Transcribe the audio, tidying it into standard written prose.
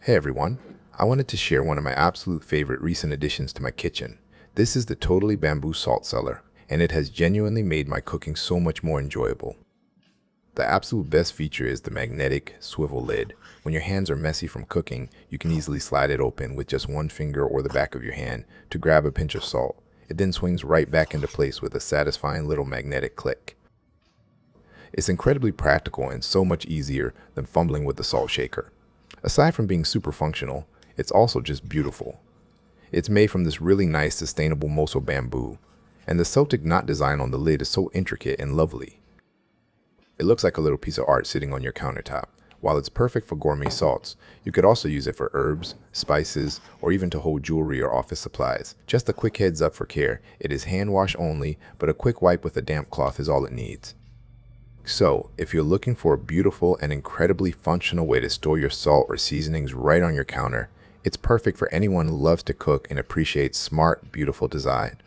Hey everyone, I wanted to share one of my absolute favorite recent additions to my kitchen. This is the Totally Bamboo Salt Cellar, and it has genuinely made my cooking so much more enjoyable. The absolute best feature is the magnetic swivel lid. When your hands are messy from cooking, you can easily slide it open with just one finger or the back of your hand to grab a pinch of salt. It then swings right back into place with a satisfying little magnetic click. It's incredibly practical and so much easier than fumbling with the salt shaker. Aside from being super functional, it's also just beautiful. It's made from this really nice sustainable moso bamboo, and the Celtic knot design on the lid is so intricate and lovely. It looks like a little piece of art sitting on your countertop. While it's perfect for gourmet salts, you could also use it for herbs, spices, or even to hold jewelry or office supplies. Just a quick heads up for care, it is hand wash only, but a quick wipe with a damp cloth is all it needs. So, if you're looking for a beautiful and incredibly functional way to store your salt or seasonings right on your counter, it's perfect for anyone who loves to cook and appreciates smart, beautiful design.